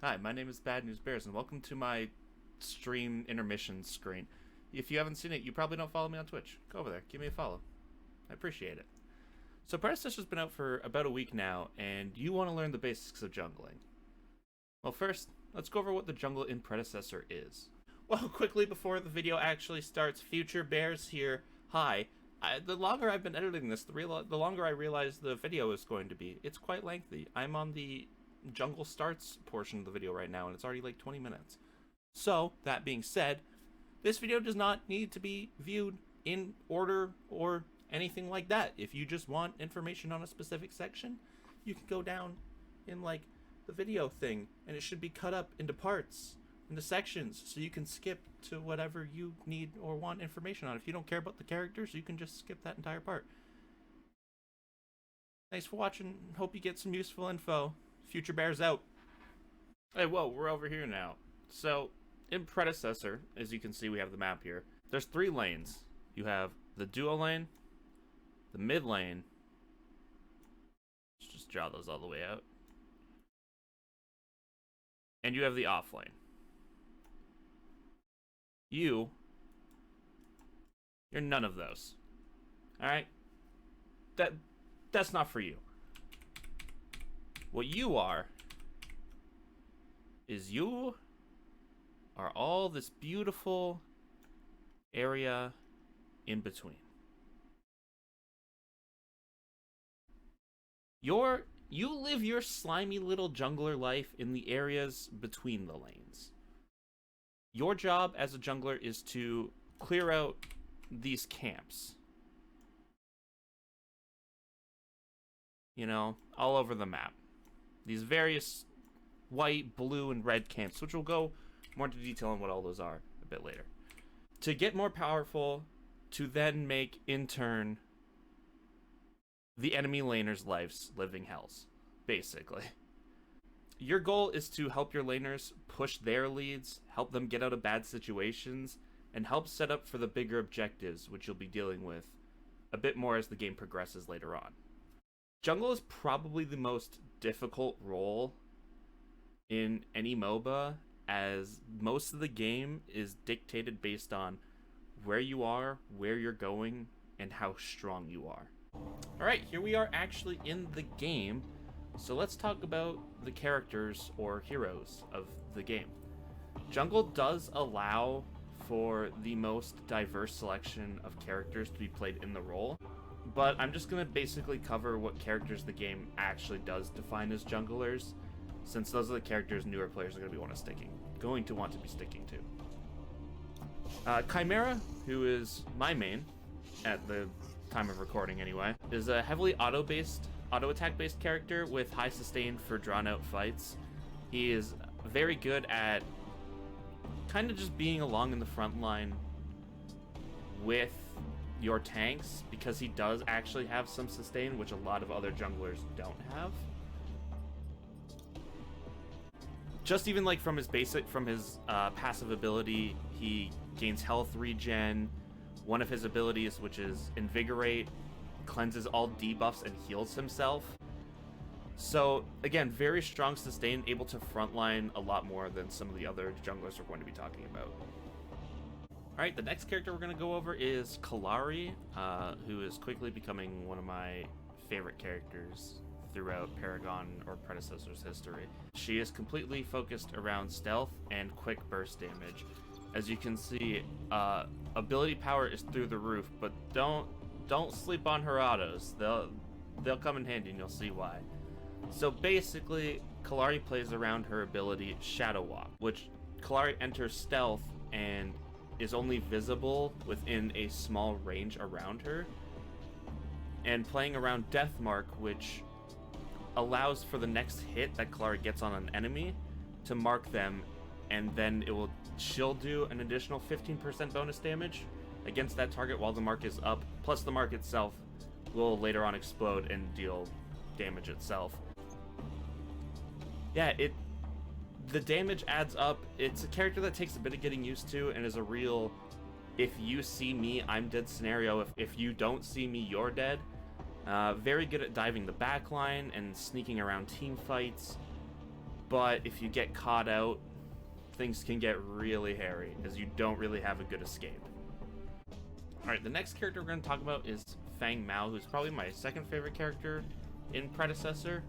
Hi, my name is Bad News Bears, and welcome to my stream intermission screen. If you haven't seen it, you probably don't follow me on Twitch. Go over there, give me a follow. I appreciate it. So Predecessor's been out for about a week now, and you want to learn the basics of jungling. Well, first, let's go over what the jungle in Predecessor is. Well, quickly before the video actually starts, Future Bears here. Hi. The longer I've been editing this, the longer I realize the video is going to be. It's quite lengthy. I'm on the jungle starts portion of the video right now, and it's already like 20 minutes. So, that being said, this video does not need to be viewed in order or anything like that. If you just want information on a specific section, you can go down in like the video thing, and it should be cut up into parts, into sections, so you can skip to whatever you need or want information on. If you don't care about the characters, you can just skip that entire part. Thanks for watching. Hope you get some useful info. Future Bears out. Hey, whoa, we're over here now. So, in Predecessor, as you can see, we have the map here. There's 3 lanes. You have the duo lane, the mid lane. Let's just draw those all the way out. And you have the off lane. You're none of those. Alright? That's not for you. What you are is you are all this beautiful area in between. You live your slimy little jungler life in the areas between the lanes. Your job as a jungler is to clear out these camps. You know, all over the map. These various white, blue, and red camps, which we'll go more into detail on what all those are a bit later. To get more powerful, to then make, in turn, the enemy laners' lives living hells, basically. Your goal is to help your laners push their leads, help them get out of bad situations, and help set up for the bigger objectives, which you'll be dealing with a bit more as the game progresses later on. Jungle is probably the most difficult role in any MOBA, as most of the game is dictated based on where you are, where you're going, and how strong you are. Alright, here we are actually in the game, so let's talk about the characters or heroes of the game. Jungle does allow for the most diverse selection of characters to be played in the role, but I'm just going to basically cover what characters the game actually does define as junglers, since those are the characters newer players are going to want to be sticking to. Chimera, who is my main, at the time of recording anyway, is a heavily auto-attack-based character with high sustain for drawn-out fights. He is very good at kind of just being along in the front line with your tanks, because he does actually have some sustain, which a lot of other junglers don't have. Just even like from his passive ability, he gains health regen. One of his abilities, which is Invigorate, cleanses all debuffs and heals himself. So again, very strong sustain, able to frontline a lot more than some of the other junglers we're going to be talking about. Alright, the next character we're going to go over is Kalari, who is quickly becoming one of my favorite characters throughout Paragon or Predecessor's history. She is completely focused around stealth and quick burst damage. As you can see, ability power is through the roof, but don't sleep on her autos. They'll come in handy and you'll see why. So basically, Kalari plays around her ability Shadow Walk, which Kalari enters stealth and is only visible within a small range around her, and playing around Deathmark, which allows for the next hit that Kalari gets on an enemy to mark them, and then she'll do an additional 15% bonus damage against that target while the mark is up, plus the mark itself will later on explode and deal damage itself. Yeah, the damage adds up. It's a character that takes a bit of getting used to, and is a real if you see me, I'm dead scenario. If you don't see me, you're dead. Very good at diving the backline and sneaking around team fights. but if you get caught out, things can get really hairy, as you don't really have a good escape. Alright, the next character we're going to talk about is Fang Mao, who's probably my second favorite character in Predecessor.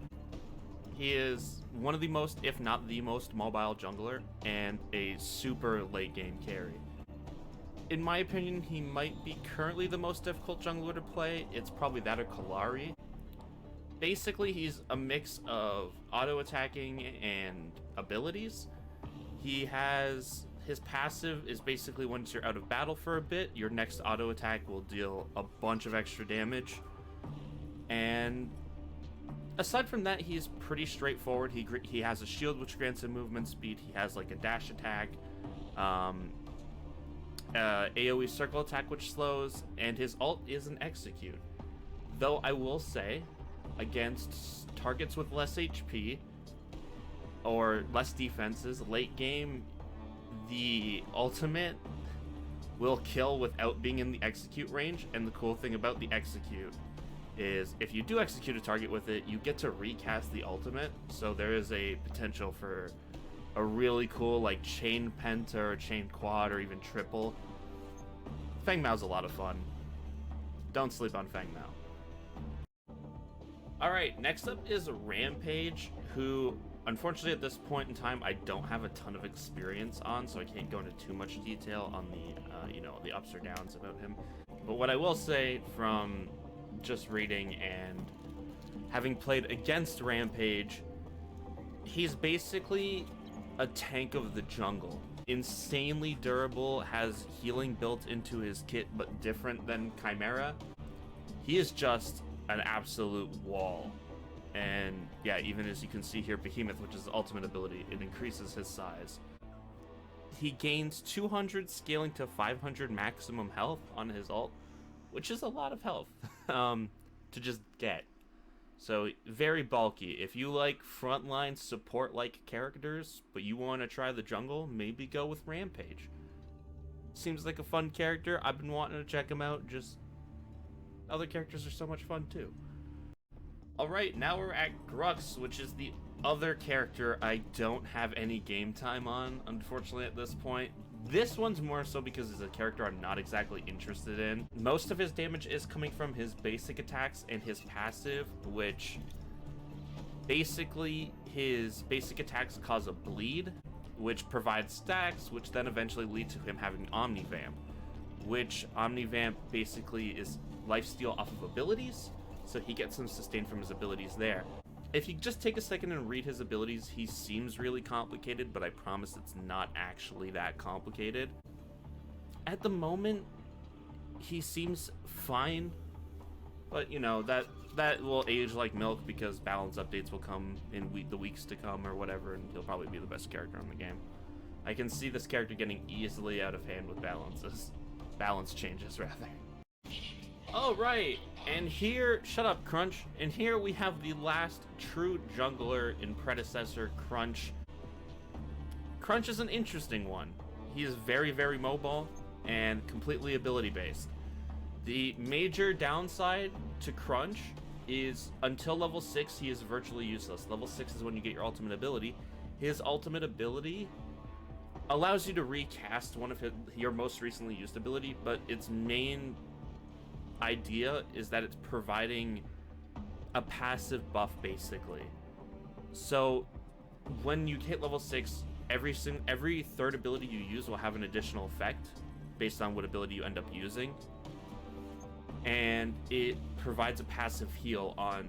He is one of the most, if not the most, mobile jungler, and a super late game carry. In my opinion, he might be currently the most difficult jungler to play. It's probably that or Kalari. Basically, he's a mix of auto-attacking and abilities. He has... His passive is basically once you're out of battle for a bit, your next auto attack will deal a bunch of extra damage. And aside from that, he's pretty straightforward. He has a shield which grants him movement speed. He has like a dash attack, AoE circle attack which slows, and his ult is an execute. Though I will say, against targets with less HP or less defenses, late game, the ultimate will kill without being in the execute range. And the cool thing about the execute is if you do execute a target with it, you get to recast the ultimate, so there is a potential for a really cool like chain penta or chain quad or even triple. Fang Mao's a lot of fun. Don't sleep on Fang Mao. Alright, next up is Rampage, who unfortunately at this point in time I don't have a ton of experience on, so I can't go into too much detail on the the ups or downs about him. But what I will say from just reading and having played against Rampage, he's basically a tank of the jungle. Insanely durable, has healing built into his kit, but different than Chimera. He is just an absolute wall. And yeah, even as you can see here, Behemoth, which is his ultimate ability, it increases his size. He gains 200 scaling to 500 maximum health on his ult, which is a lot of health to just get. So very bulky. If you like frontline support-like characters, but you want to try the jungle, maybe go with Rampage. Seems like a fun character. I've been wanting to check him out. Just other characters are so much fun too. Alright, now we're at Grux, which is the other character I don't have any game time on, unfortunately, at this point. This one's more so because it's a character I'm not exactly interested in. Most of his damage is coming from his basic attacks and his passive, which basically his basic attacks cause a bleed, which provides stacks, which then eventually lead to him having Omnivamp, which Omnivamp basically is lifesteal off of abilities, so he gets some sustain from his abilities there. If you just take a second and read his abilities, he seems really complicated, but I promise it's not actually that complicated. At the moment, he seems fine, but you know, that will age like milk because balance updates will come in the weeks to come or whatever, and he'll probably be the best character on the game. I can see this character getting easily out of hand with balance changes rather. Oh, right, and here, shut up, Crunch. And here we have the last true jungler in Predecessor, Crunch. Crunch is an interesting one. He is very, very mobile and completely ability-based. The major downside to Crunch is until level 6, he is virtually useless. Level 6 is when you get your ultimate ability. His ultimate ability allows you to recast one of your most recently used ability, but its main idea is that it's providing a passive buff basically. So when you hit level 6, every third ability you use will have an additional effect based on what ability you end up using, and it provides a passive heal on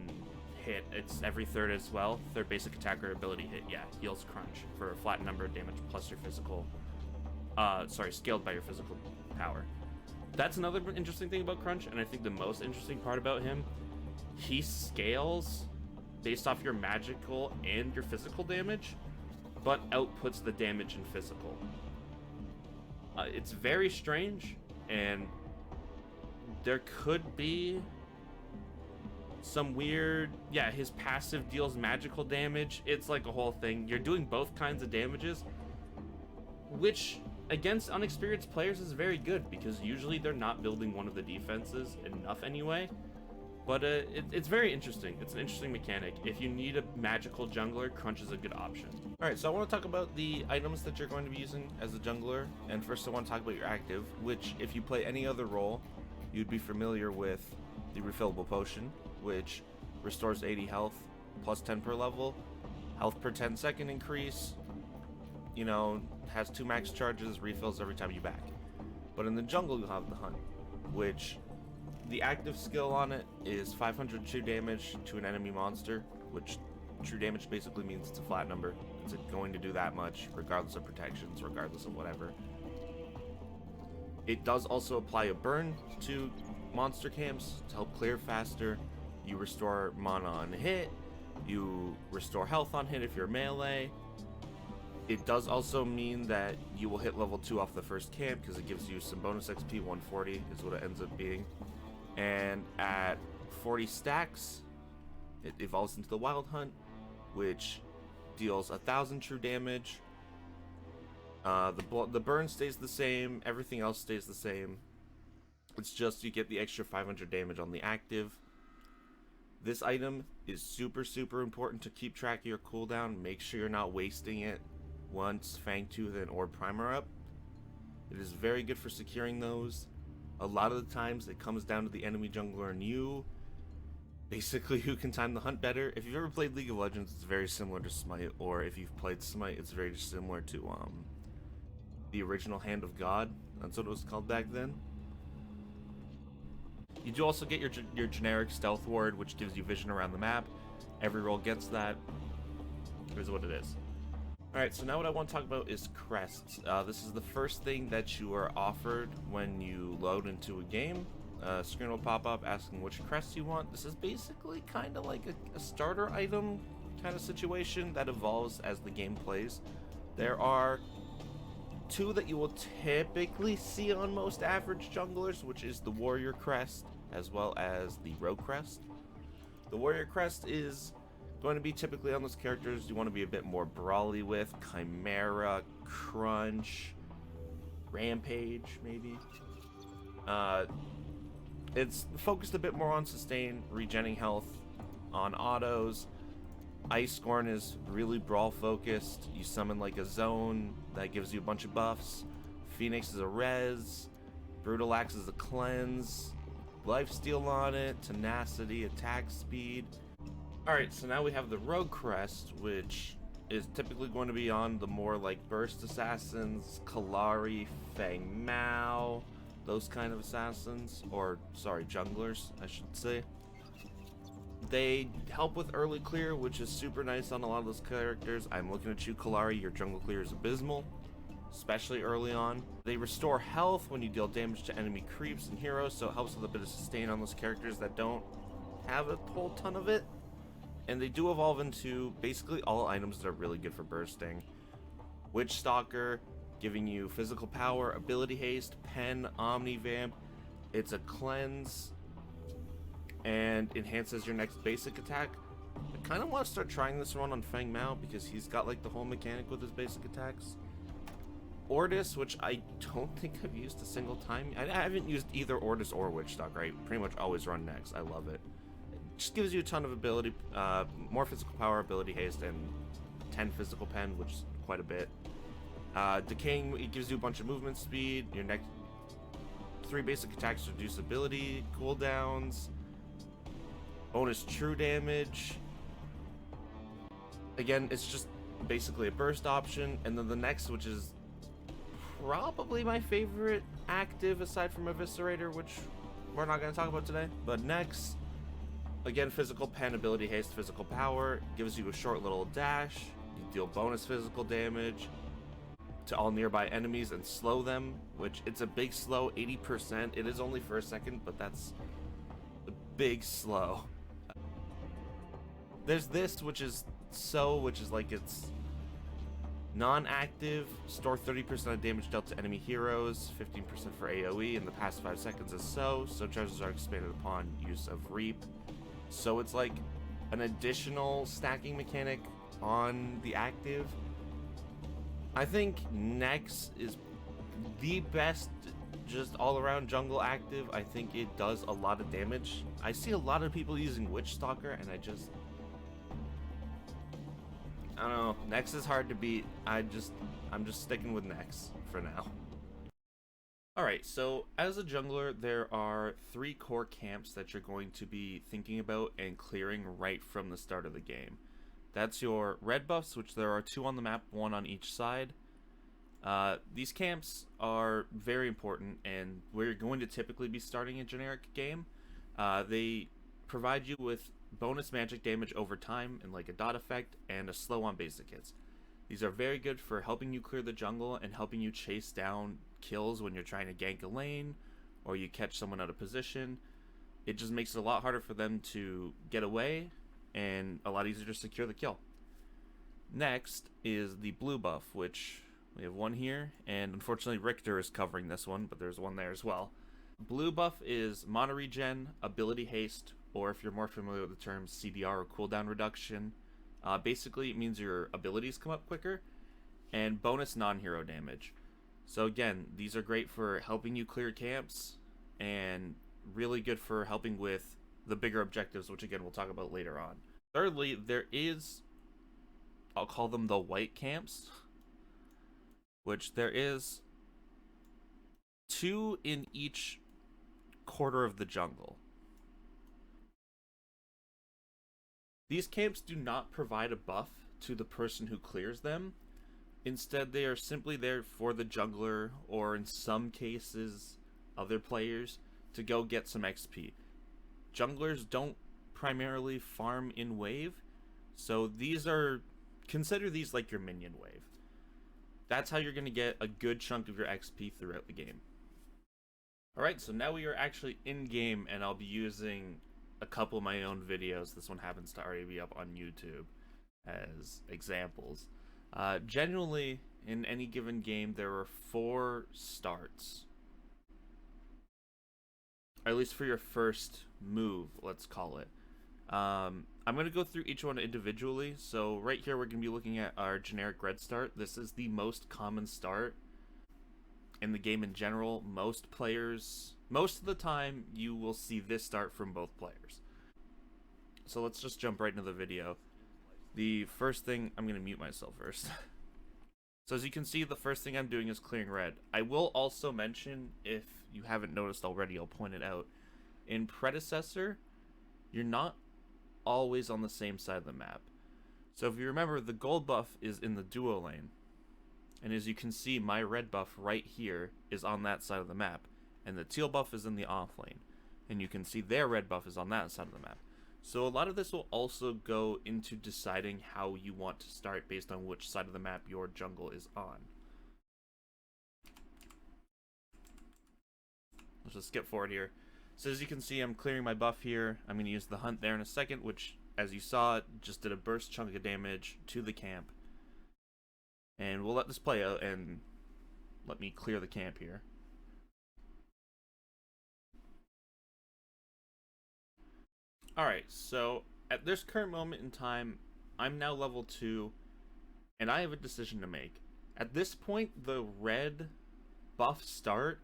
hit. It's every third as well. Third basic attack or ability hit, yeah, heals Crunch for a flat number of damage plus your physical scaled by your physical power. That's another interesting thing about Crunch, and I think the most interesting part about him, he scales based off your magical and your physical damage, but outputs the damage in physical. It's very strange, and there could be some weird... Yeah, his passive deals magical damage. It's like a whole thing. You're doing both kinds of damages, which against unexperienced players is very good, because usually they're not building one of the defenses enough anyway. But it's very interesting. It's an interesting mechanic. If you need a magical jungler, Crunch is a good option. Alright, so I want to talk about the items that you're going to be using as a jungler. And first I want to talk about your active, which if you play any other role, you'd be familiar with the refillable potion, which restores 80 health, plus 10 per level, health per 10-second increase, you know, has 2 max charges, refills every time you back. But in the jungle you'll have the Hunt, which the active skill on it is 500 true damage to an enemy monster, which true damage basically means it's a flat number. It's going to do that much, regardless of protections, regardless of whatever. It does also apply a burn to monster camps to help clear faster. You restore mana on hit, you restore health on hit if you're melee. It does also mean that you will hit level 2 off the first camp because it gives you some bonus XP, 140 is what it ends up being. And at 40 stacks, it evolves into the Wild Hunt, which deals 1,000 true damage. The burn stays the same, everything else stays the same. It's just you get the extra 500 damage on the active. This item is super important to keep track of your cooldown. Make sure you're not wasting it once Fangtooth and Orb Primer up. It is very good for securing those. A lot of the times it comes down to the enemy jungler and you, basically who can time the hunt better. If you've ever played League of Legends, it's very similar to Smite, or if you've played Smite, it's very similar to the original Hand of God. That's what it was called back then. You do also get your generic stealth ward, which gives you vision around the map. Every role gets that. Here's what it is. Alright, so now what I want to talk about is crests. This is the first thing that you are offered when you load into a game. A screen will pop up asking which crest you want. This is basically kind of like a starter item kind of situation that evolves as the game plays. There are 2 that you will typically see on most average junglers, which is the Warrior Crest as well as the Rogue Crest. The Warrior Crest is going to be typically on those characters you want to be a bit more brawly with. Chimera, Crunch, Rampage, maybe. It's focused a bit more on sustain, regenning health, on autos. Icecorn is really brawl focused. You summon like a zone that gives you a bunch of buffs. Phoenix is a res. Brutal Axe is a cleanse. Lifesteal on it, tenacity, attack speed. Alright, so now we have the Rogue Crest, which is typically going to be on the more like burst assassins, Kalari, Feng Mao, those kind of assassins, or sorry, junglers, I should say. They help with early clear, which is super nice on a lot of those characters. I'm looking at you, Kalari, your jungle clear is abysmal, especially early on. They restore health when you deal damage to enemy creeps and heroes, so it helps with a bit of sustain on those characters that don't have a whole ton of it. And they do evolve into basically all items that are really good for bursting. Witch Stalker, giving you physical power, ability haste, pen, omnivamp. It's a cleanse and enhances your next basic attack. I kind of want to start trying this one on Feng Mao because he's got like the whole mechanic with his basic attacks. Ordis, which I don't think I've used a single time. I haven't used either Ordis or Witch Stalker. I pretty much always run next. I love it. Just gives you a ton of ability, more physical power, ability haste, and 10 physical pen, which is quite a bit. Decaying, it gives you a bunch of movement speed. Your next 3 basic attacks reduce ability cooldowns. Bonus true damage. Again, it's just basically a burst option. And then the next, which is probably my favorite active aside from Eviscerator, which we're not going to talk about today. But next, again, physical pen, ability haste, physical power, gives you a short little dash. You deal bonus physical damage to all nearby enemies and slow them, which it's a big slow, 80%. It is only for a second, but that's a big slow. There's this, which is like it's non-active, store 30% of damage dealt to enemy heroes, 15% for AoE in the past 5 seconds is so charges are expanded upon use of Reap. So it's like an additional stacking mechanic on the active. I think Nex is the best just all around jungle active. I think it does a lot of damage. I see a lot of people using Witch Stalker, and I don't know. Nex is hard to beat. I'm just sticking with Nex for now. Alright, so as a jungler, there are 3 core camps that you're going to be thinking about and clearing right from the start of the game. That's your red buffs, which there are 2 on the map, 1 on each side. These camps are very important, and where you're going to typically be starting a generic game. They provide you with bonus magic damage over time and like a dot effect and a slow on basic hits. These are very good for helping you clear the jungle and helping you chase down kills when you're trying to gank a lane or you catch someone out of position. It just makes it a lot harder for them to get away and a lot easier to secure the kill. Next is the blue buff, which we have 1 here, and unfortunately Richter is covering this one, but there's 1 there as well. Blue buff is mono regen, ability haste, or if you're more familiar with the terms CDR or cooldown reduction. Basically it means your abilities come up quicker, and bonus non-hero damage. So again, these are great for helping you clear camps, and really good for helping with the bigger objectives, which again we'll talk about later on. Thirdly, there is, I'll call them the white camps, which there is 2 in each quarter of the jungle. These camps do not provide a buff to the person who clears them. Instead, they are simply there for the jungler, or in some cases, other players, to go get some XP. Junglers don't primarily farm in wave, so consider these like your minion wave. That's how you're going to get a good chunk of your XP throughout the game. Alright, so now we are actually in game, and I'll be using a couple of my own videos. This one happens to already be up on YouTube as examples. Generally, in any given game, there are 4 starts. Or at least for your first move, let's call it. I'm going to go through each one individually. So right here, we're going to be looking at our generic red start. This is the most common start in the game in general. Most of the time, you will see this start from both players. So let's just jump right into the video. The first thing, I'm going to mute myself first. So as you can see, the first thing I'm doing is clearing red. I will also mention, if you haven't noticed already, I'll point it out. In Predecessor, you're not always on the same side of the map. So if you remember, the gold buff is in the duo lane. And as you can see, my red buff right here is on that side of the map. And the teal buff is in the off lane. And you can see their red buff is on that side of the map. So a lot of this will also go into deciding how you want to start based on which side of the map your jungle is on. Let's just skip forward here. So as you can see, I'm clearing my buff here. I'm going to use the hunt there in a second, which, as you saw, just did a burst chunk of damage to the camp. And we'll let this play out and let me clear the camp here. Alright, so at this current moment in time, I'm now level 2, and I have a decision to make. At this point, the red buff start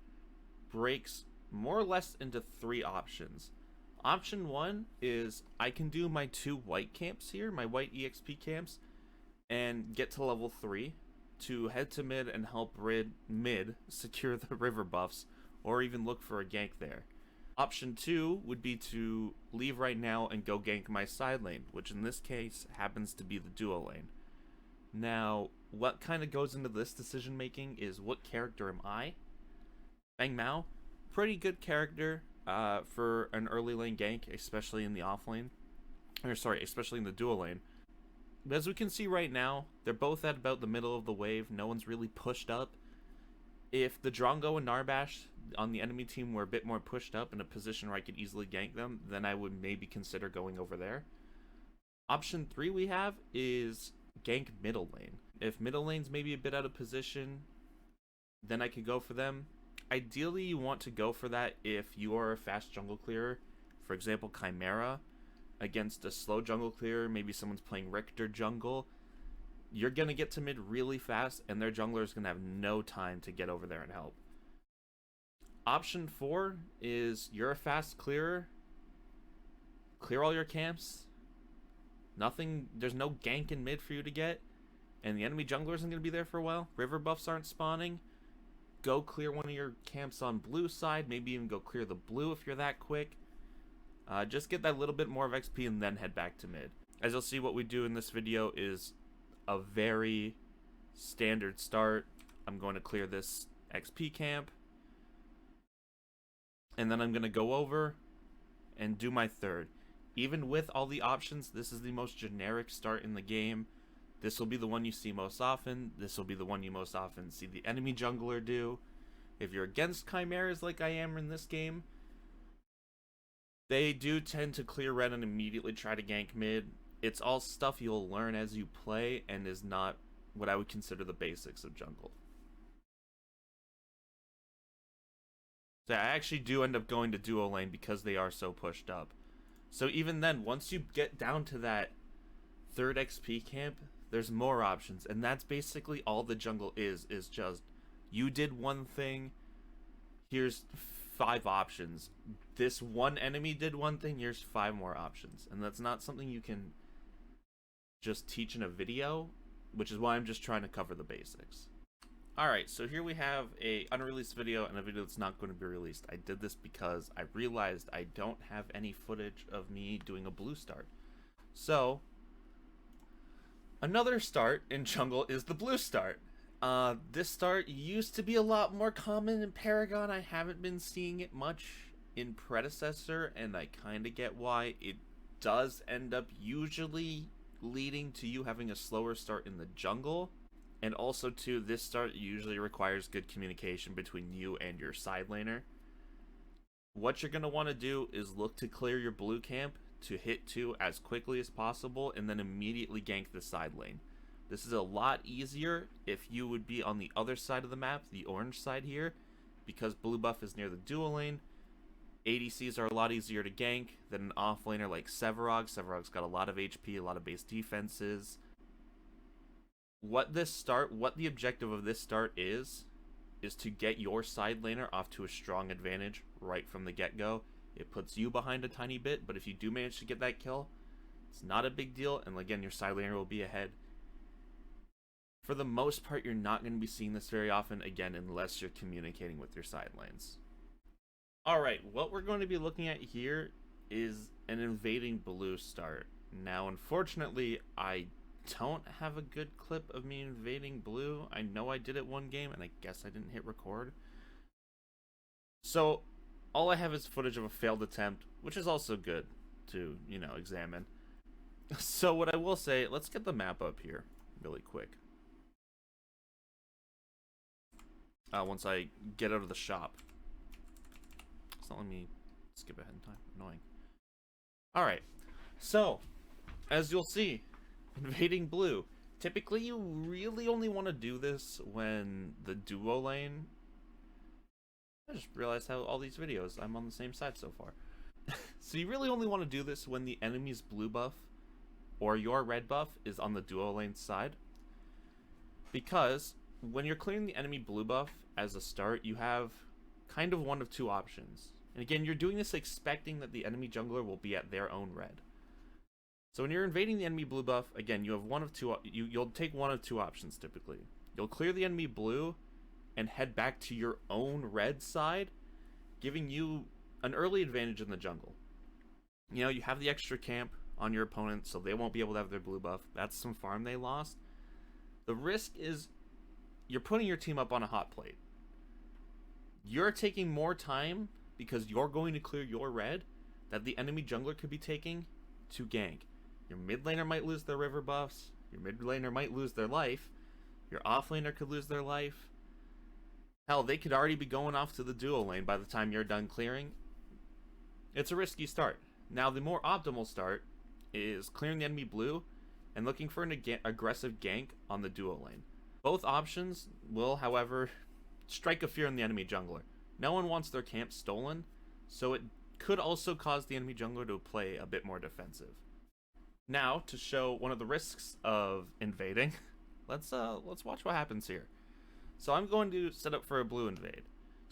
breaks more or less into 3 options. Option 1 is I can do my 2 white camps here, my white EXP camps, and get to level 3 to head to mid and help mid secure the river buffs, or even look for a gank there. Option 2 would be to leave right now and go gank my side lane, which in this case happens to be the duo lane. Now, what kind of goes into this decision making is what character am I? Bang Mao, pretty good character for an early lane gank, especially in the off lane. Especially in the duo lane. But as we can see right now, they're both at about the middle of the wave. No one's really pushed up. If the Drongo and Narbash on the enemy team were a bit more pushed up in a position where I could easily gank them, then I would maybe consider going over there. Option 3 we have is gank middle lane. If middle lane's maybe a bit out of position, then I could go for them. Ideally, you want to go for that if you are a fast jungle clearer. For example, Chimera against a slow jungle clearer, maybe someone's playing Richter jungle. You're going to get to mid really fast, and their jungler is going to have no time to get over there and help. Option 4 is you're a fast clearer. Clear all your camps. Nothing, there's no gank in mid for you to get. And the enemy jungler isn't going to be there for a while. River buffs aren't spawning. Go clear one of your camps on blue side. Maybe even go clear the blue if you're that quick. Just get that little bit more of XP and then head back to mid. As you'll see, what we do in this video is a very standard start. I'm going to clear this XP camp. And then I'm going to go over and do my third. Even with all the options, this is the most generic start in the game. This will be the one you see most often. This will be the one you most often see the enemy jungler do. If you're against chimeras like I am in this game, they do tend to clear red and immediately try to gank mid. It's all stuff you'll learn as you play and is not what I would consider the basics of jungle. So I actually do end up going to duo lane because they are so pushed up. So even then, once you get down to that third XP camp, there's more options. And that's basically all the jungle is just, you did one thing, here's 5 options. This one enemy did one thing, here's 5 more options. And that's not something you can just teach in a video, which is why I'm just trying to cover the basics. Alright, so here we have a unreleased video and a video that's not going to be released. I did this because I realized I don't have any footage of me doing a blue start. So, another start in jungle is the blue start. This start used to be a lot more common in Paragon. I haven't been seeing it much in Predecessor, and I kind of get why. It does end up usually leading to you having a slower start in the jungle. And also, too, this start usually requires good communication between you and your side laner. What you're going to want to do is look to clear your blue camp to hit 2 as quickly as possible and then immediately gank the side lane. This is a lot easier if you would be on the other side of the map, the orange side here, because blue buff is near the duo lane. ADCs are a lot easier to gank than an offlaner like Sevarog. Sevarog's got a lot of HP, a lot of base defenses. What the objective of this start is to get your side laner off to a strong advantage right from the get-go. It puts you behind a tiny bit, but if you do manage to get that kill, it's not a big deal, and again, your side laner will be ahead. For the most part, you're not going to be seeing this very often, again, unless you're communicating with your side lanes. Alright, what we're going to be looking at here is an invading blue start. Now, unfortunately, I don't have a good clip of me invading blue. I know I did it one game, and I guess I didn't hit record. So, all I have is footage of a failed attempt, which is also good to, you know, examine. So what I will say, let's get the map up here really quick. Once I get out of the shop. It's not letting me skip ahead in time. Annoying. Alright, so, as you'll see, invading blue. Typically, you really only want to do this when the duo lane... I just realized how all these videos, I'm on the same side so far. So you really only want to do this when the enemy's blue buff or your red buff is on the duo lane side. Because when you're clearing the enemy blue buff as a start, you have kind of one of 2 options. And again, you're doing this expecting that the enemy jungler will be at their own red. So when you're invading the enemy blue buff, again, you have one of 2. You'll take one of 2 options typically. You'll clear the enemy blue and head back to your own red side, giving you an early advantage in the jungle. You know, you have the extra camp on your opponent, so they won't be able to have their blue buff. That's some farm they lost. The risk is you're putting your team up on a hot plate. You're taking more time because you're going to clear your red that the enemy jungler could be taking to gank. Your mid laner might lose their river buffs. Your mid laner might lose their life. Your off laner could lose their life. Hell, they could already be going off to the duo lane by the time you're done clearing. It's a risky start. Now, the more optimal start is clearing the enemy blue and looking for an aggressive gank on the duo lane. Both options will, however, strike a fear in the enemy jungler. No one wants their camp stolen, so it could also cause the enemy jungler to play a bit more defensive. Now, to show one of the risks of invading, let's watch what happens here. So I'm going to set up for a blue invade.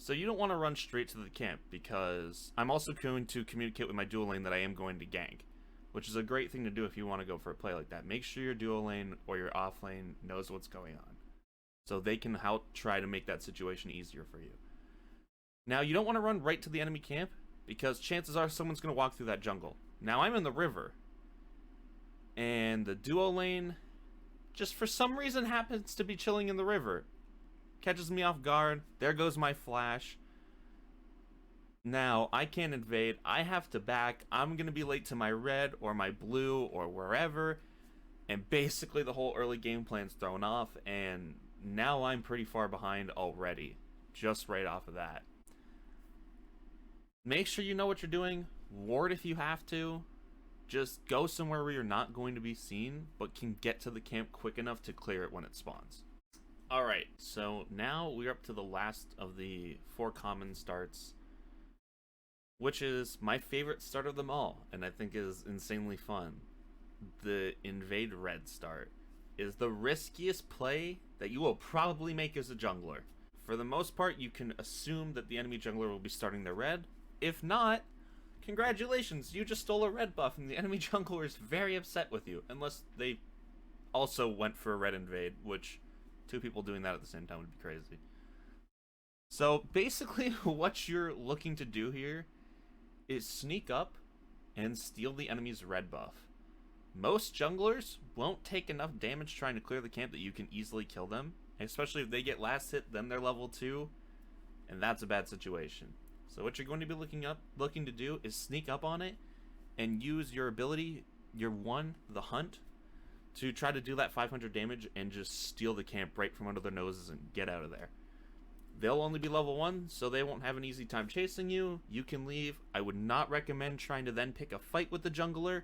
So you don't want to run straight to the camp, because I'm also going to communicate with my dual lane that I am going to gank, which is a great thing to do if you want to go for a play like that. Make sure your dual lane or your off lane knows what's going on, so they can help try to make that situation easier for you. Now, you don't want to run right to the enemy camp, because chances are someone's going to walk through that jungle. Now, I'm in the river, and the duo lane just for some reason happens to be chilling in the river. Catches me off guard. There goes my flash. Now, I can't invade. I have to back. I'm going to be late to my red or my blue or wherever. And basically the whole early game plan's thrown off. And now I'm pretty far behind already. Just right off of that. Make sure you know what you're doing. Ward if you have to. Just go somewhere where you're not going to be seen, but can get to the camp quick enough to clear it when it spawns. Alright, so now we're up to the last of the 4 common starts, which is my favorite start of them all, and I think is insanely fun. The invade red start is the riskiest play that you will probably make as a jungler. For the most part, you can assume that the enemy jungler will be starting their red. If not, congratulations, you just stole a red buff and the enemy jungler is very upset with you, unless they also went for a red invade, which 2 people doing that at the same time would be crazy. So basically what you're looking to do here is sneak up and steal the enemy's red buff. Most junglers won't take enough damage trying to clear the camp that you can easily kill them, especially if they get last hit, then they're level 2, and that's a bad situation. So what you're going to be looking to do is sneak up on it and use your ability, your 1, the hunt, to try to do that 500 damage and just steal the camp right from under their noses and get out of there. They'll only be level 1, so they won't have an easy time chasing you. You can leave. I would not recommend trying to then pick a fight with the jungler.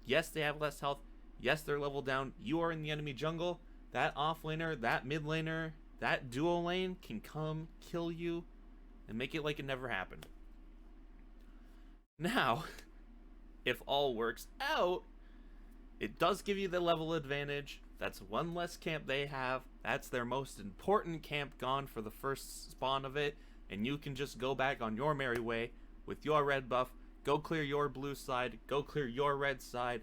Yes, they have less health. Yes, they're level down. You are in the enemy jungle. That off laner, that mid laner, that duo lane can come kill you and make it like it never happened. Now, if all works out, it does give you the level advantage. That's 1 less camp they have. That's their most important camp gone for the first spawn of it. And you can just go back on your merry way with your red buff. Go clear your blue side. Go clear your red side.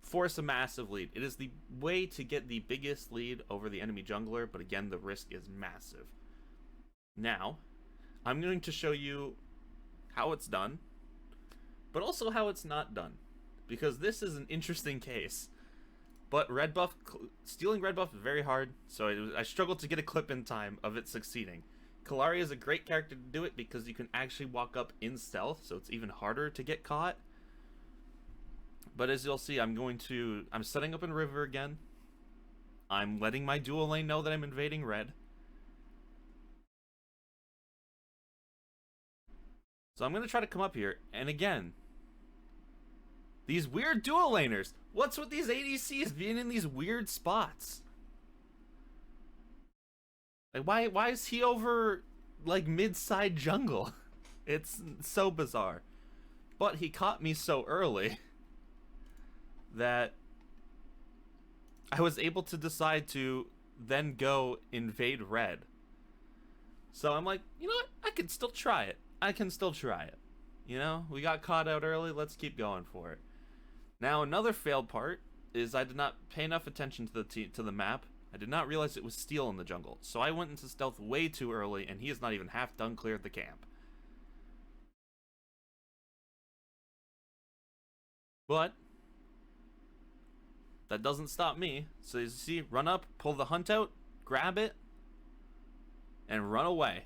Force a massive lead. It is the way to get the biggest lead over the enemy jungler. But again, the risk is massive. Now, I'm going to show you how it's done, but also how it's not done, because this is an interesting case. But red buff, stealing red buff is very hard, so I struggled to get a clip in time of it succeeding. Kallari is a great character to do it because you can actually walk up in stealth, so it's even harder to get caught. But as you'll see, I'm setting up in river again. I'm letting my dual lane know that I'm invading red. So I'm going to try to come up here, and again, these weird dual laners. What's with these ADCs being in these weird spots? Like, why is he over, like, mid-side jungle? It's so bizarre. But he caught me so early that I was able to decide to then go invade red. So I'm like, you know what? I can still try it. I can still try it. You know, we got caught out early. Let's keep going for it. Now, another failed part is I did not pay enough attention to the map. I did not realize it was steel in the jungle. So I went into stealth way too early, and he is not even half done cleared the camp. But that doesn't stop me. So you see, run up, pull the hunt out, grab it, and run away.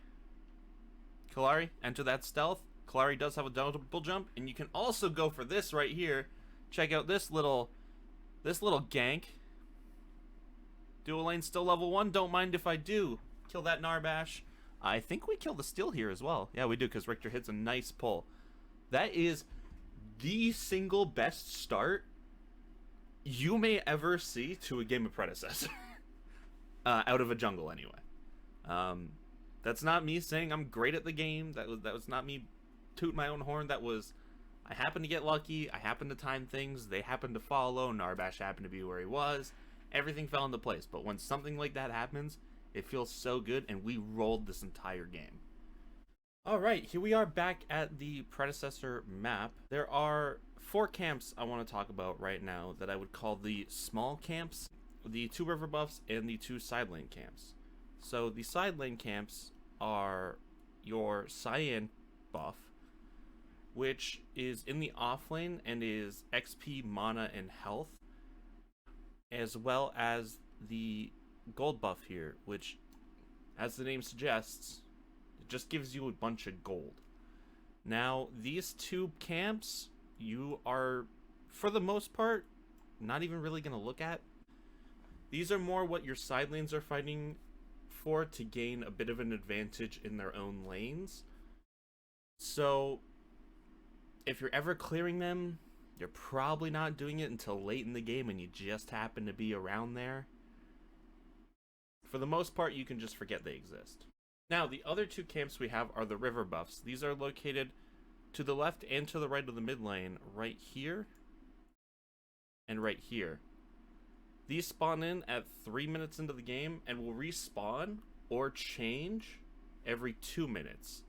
Kallari, enter that stealth. Kallari does have a double jump, and you can also go for this right here. Check out this little gank. Dual lane still level 1. Don't mind if I do. Kill that Narbash. I think we kill the steal here as well. Yeah, we do, because Richter hits a nice pull. That is the single best start you may ever see to a game of Predecessor. Out of a jungle, anyway. That's not me saying I'm great at the game. That was not me tooting my own horn. That was, I happened to get lucky. I happened to time things. They happened to follow. Narbash happened to be where he was. Everything fell into place. But when something like that happens, It feels so good, and we rolled this entire game. Alright, here we are back at the Predecessor map. There are 4 camps I want to talk about right now that I would call the small camps, the 2 river buffs, and the 2 side lane camps. So the side lane camps are your Cyan buff, which is in the off lane and is XP, mana, and health, as well as the gold buff here, which, as the name suggests, it just gives you a bunch of gold. Now, these 2 camps, you are, for the most part, not even really going to look at. These are more what your side lanes are fighting for to gain a bit of an advantage in their own lanes. So, if you're ever clearing them, you're probably not doing it until late in the game and you just happen to be around there. For the most part, you can just forget they exist. Now, the other 2 camps we have are the river buffs. These are located to the left and to the right of the mid lane, right here and right here. These spawn in at 3 minutes into the game and will respawn or change every 2 minutes.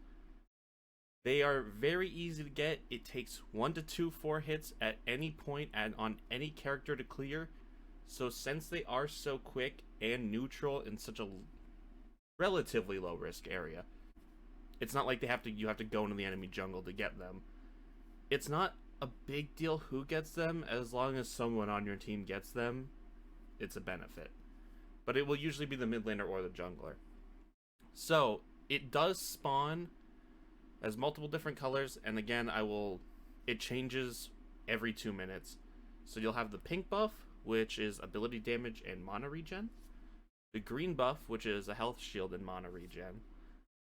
They are very easy to get. It takes 1 to 2 4 hits at any point and on any character to clear. So since they are so quick and neutral in such a relatively low risk area, it's not like you have to go into the enemy jungle to get them. It's not a big deal who gets them, as long as someone on your team gets them. It's a benefit. But it will usually be the mid laner or the jungler. So it does spawn as multiple different colors, and again, it changes every 2 minutes. So you'll have the pink buff, which is ability damage and mana regen. The green buff, which is a health shield and mana regen.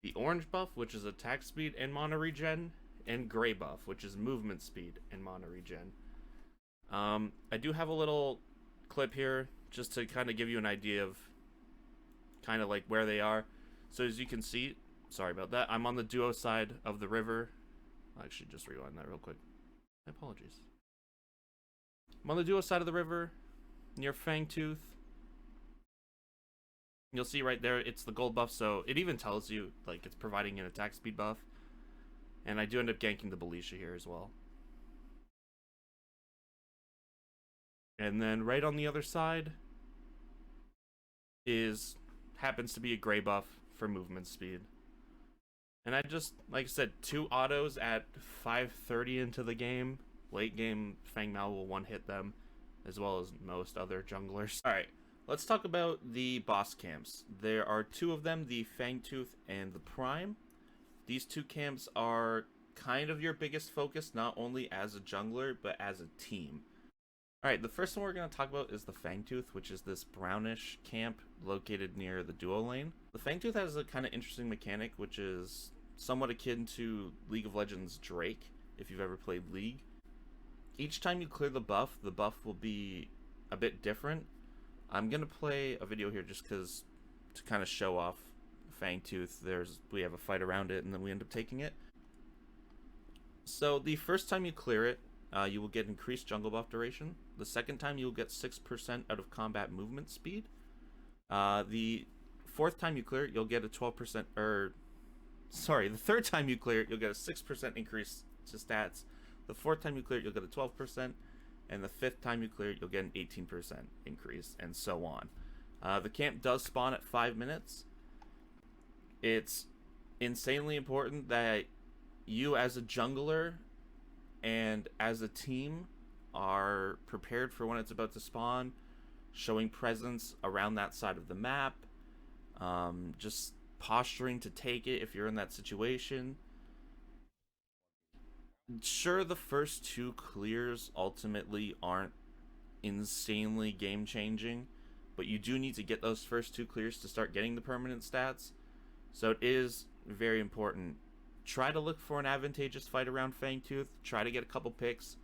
The orange buff, which is attack speed and mana regen. And gray buff, which is movement speed and mana regen. I do have a little clip here just to kind of give you an idea of kind of like where they are. So as you can see, sorry about that, I'm on the duo side of the river. I'll actually just rewind that real quick. My apologies. I'm on the duo side of the river, near Fangtooth. You'll see right there, it's the gold buff, so it even tells you, like, it's providing an attack speed buff. And I do end up ganking the Belisha here as well. And then right on the other side happens to be a gray buff for movement speed. And I just, like I said, 2 autos at 5:30 into the game. Late game, Fang Mao will one-hit them, as well as most other junglers. Alright, let's talk about the boss camps. There are 2 of them, the Fangtooth and the Prime. These 2 camps are kind of your biggest focus, not only as a jungler, but as a team. Alright, the first one we're going to talk about is the Fangtooth, which is this brownish camp located near the duo lane. The Fangtooth has a kind of interesting mechanic, which is somewhat akin to League of Legends Drake, if you've ever played League. Each time you clear the buff will be a bit different. I'm going to play a video here just because to kind of show off Fangtooth. We have a fight around it, and then we end up taking it. So the first time you clear it, you will get increased jungle buff duration. The second time you will get 6% out of combat movement speed. The fourth time you clear it, you'll get a 12%, the third time you clear it, you'll get a 6% increase to stats. The fourth time you clear it, you'll get a 12%. And the fifth time you clear it, you'll get an 18% increase, and so on. The camp does spawn at 5 minutes. It's insanely important that you as a jungler and as a team are prepared for when it's about to spawn, showing presence around that side of the map, just posturing to take it if you're in that situation. Sure, the first 2 clears ultimately aren't insanely game-changing, but you do need to get those first 2 clears to start getting the permanent stats, so it is very important. Try to look for an advantageous fight around Fangtooth, try to get a couple picks,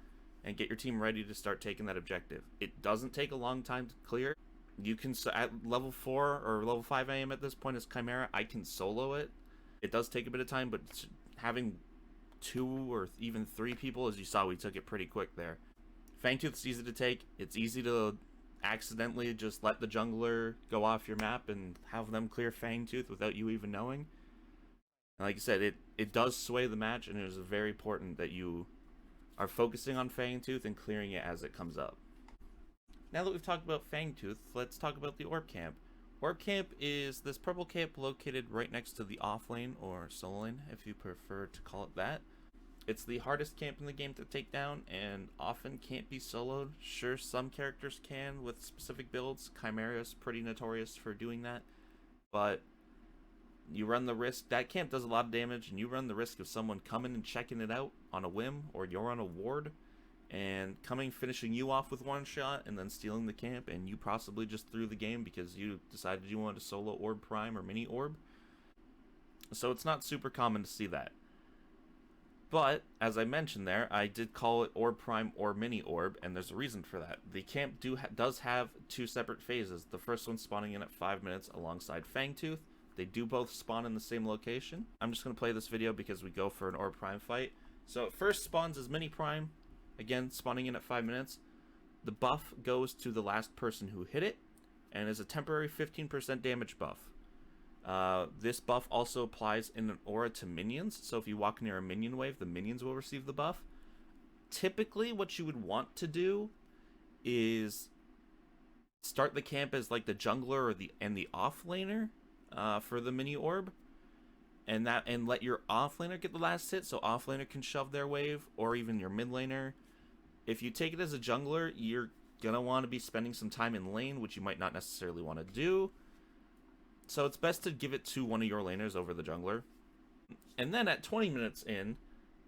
and get your team ready to start taking that objective. It doesn't take a long time to clear. You can, at level 4 or level 5 AM at this point as Chimera, I can solo it. It does take a bit of time, but having 2 or even 3 people, as you saw, we took it pretty quick there. Fangtooth's easy to take. It's easy to accidentally just let the jungler go off your map and have them clear Fangtooth without you even knowing. And like I said, it does sway the match, and it is very important that you are focusing on Fangtooth and clearing it as it comes up. Now that we've talked about Fangtooth, let's talk about the Orb Camp. Orb Camp is this purple camp located right next to the off lane, or solo lane if you prefer to call it that. It's the hardest camp in the game to take down, and often can't be soloed. Sure, some characters can with specific builds. Chimera is pretty notorious for doing that, but you run the risk. That camp does a lot of damage, and you run the risk of someone coming and checking it out on a whim, or you're on a ward, and finishing you off with one shot, and then stealing the camp, and you possibly just threw the game because you decided you wanted to solo Orb Prime or Mini Orb. So it's not super common to see that. But, as I mentioned there, I did call it Orb Prime or Mini Orb, and there's a reason for that. The camp does have two separate phases. The first one spawning in at 5 minutes alongside Fangtooth. They do both spawn in the same location. I'm just going to play this video because we go for an Orb Prime fight. So it first spawns as Mini Prime, again spawning in at 5 minutes. The buff goes to the last person who hit it, and is a temporary 15% damage buff. This buff also applies in an aura to minions, so if you walk near a minion wave, the minions will receive the buff. Typically, what you would want to do is start the camp as like the jungler or the off laner for the mini orb, and let your off laner get the last hit, so off laner can shove their wave, or even your mid laner. If you take it as a jungler, you're gonna want to be spending some time in lane, which you might not necessarily want to do. So it's best to give it to one of your laners over the jungler. And then at 20 minutes in,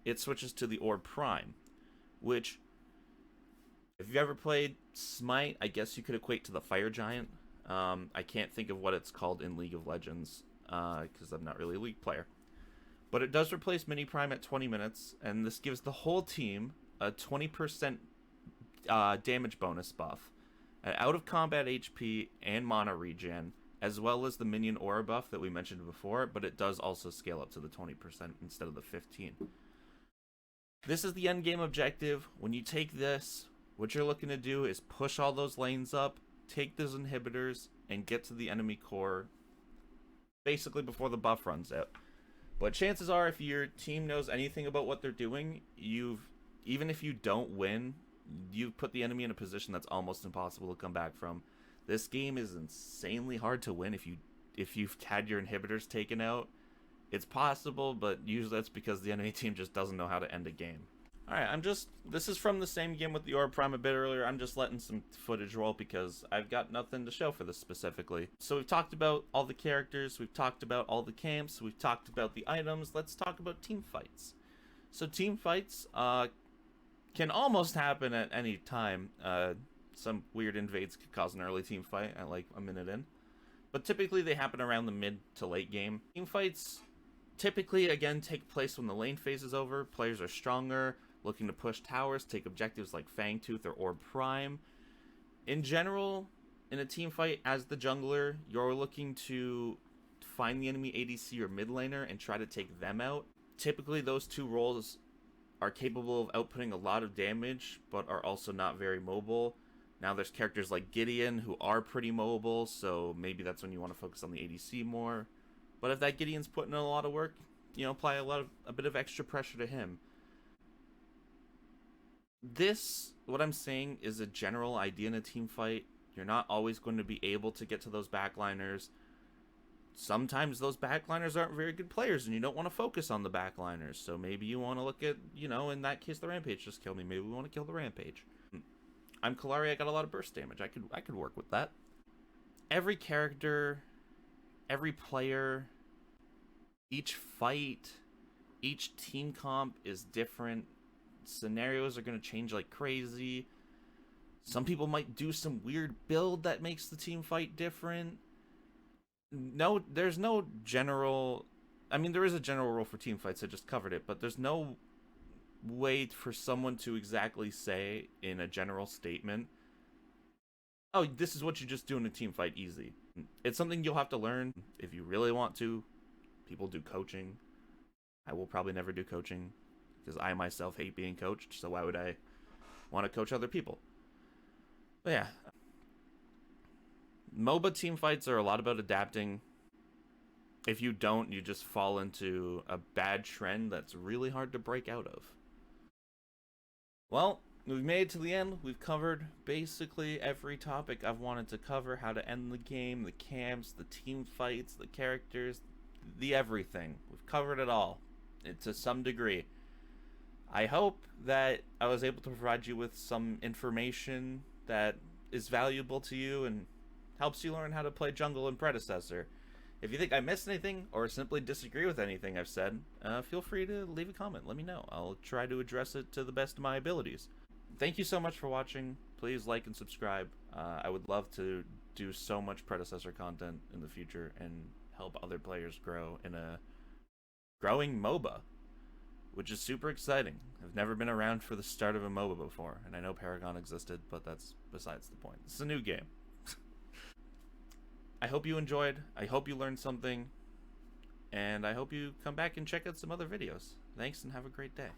it switches to the Orb Prime, which, if you've ever played Smite, I guess you could equate to the Fire Giant. I can't think of what it's called in League of Legends, because I'm not really a League player. But it does replace Mini Prime at 20 minutes, and this gives the whole team a 20% damage bonus buff, an out-of-combat HP and mana regen, as well as the minion aura buff that we mentioned before, but it does also scale up to the 20% instead of the 15%. This is the end game objective. When you take this, what you're looking to do is push all those lanes up, take those inhibitors, and get to the enemy core basically before the buff runs out. But chances are, if your team knows anything about what they're doing, even if you don't win, you've put the enemy in a position that's almost impossible to come back from. This game is insanely hard to win if you've had your inhibitors taken out. It's possible, but usually that's because the enemy team just doesn't know how to end a game. Alright, this is from the same game with the Orb Prime a bit earlier. I'm just letting some footage roll because I've got nothing to show for this specifically. So we've talked about all the characters, we've talked about all the camps, we've talked about the items. Let's talk about team fights. So team fights can almost happen at any time. Some weird invades could cause an early team fight at like a minute in. But typically they happen around the mid to late game. Team fights typically, again, take place when the lane phase is over. Players are stronger, looking to push towers, take objectives like Fangtooth or Orb Prime. In general, in a team fight, as the jungler, you're looking to find the enemy ADC or mid laner and try to take them out. Typically, those two roles are capable of outputting a lot of damage, but are also not very mobile. Now there's characters like Gideon who are pretty mobile, so maybe that's when you want to focus on the ADC more. But if that Gideon's putting in a lot of work, apply a bit of extra pressure to him. What I'm saying is a general idea in a team fight. You're not always going to be able to get to those backliners. Sometimes those backliners aren't very good players, and you don't want to focus on the backliners. So maybe you want to look at, in that case, the Rampage just killed me. Maybe we want to kill the Rampage. I'm Kalari, I got a lot of burst damage. I could work with that. Every character, every player, each fight, each team comp is different. Scenarios are going to change like crazy. Some people might do some weird build that makes the team fight different. No, there's no general... I mean, there is a general rule for team fights, I just covered it, but there's no way for someone to exactly say in a general statement, oh, this is what you just do in a team fight easy. It's something you'll have to learn if you really want to. People do coaching. I will probably never do coaching because I myself hate being coached, so why would I want to coach other people? But yeah, MOBA team fights are a lot about adapting. If you don't, you just fall into a bad trend that's really hard to break out of. Well, we've made it to the end. We've covered basically every topic I've wanted to cover: how to end the game, the camps, the team fights, the characters, the everything. We've covered it all to some degree. I hope that I was able to provide you with some information that is valuable to you and helps you learn how to play jungle and Predecessor. If you think I missed anything or simply disagree with anything I've said, feel free to leave a comment. Let me know. I'll try to address it to the best of my abilities. Thank you so much for watching. Please like and subscribe. I would love to do so much Predecessor content in the future and help other players grow in a growing MOBA, which is super exciting. I've never been around for the start of a MOBA before, and I know Paragon existed, but that's besides the point. It's a new game. I hope you enjoyed. I hope you learned something. And I hope you come back and check out some other videos. Thanks and have a great day.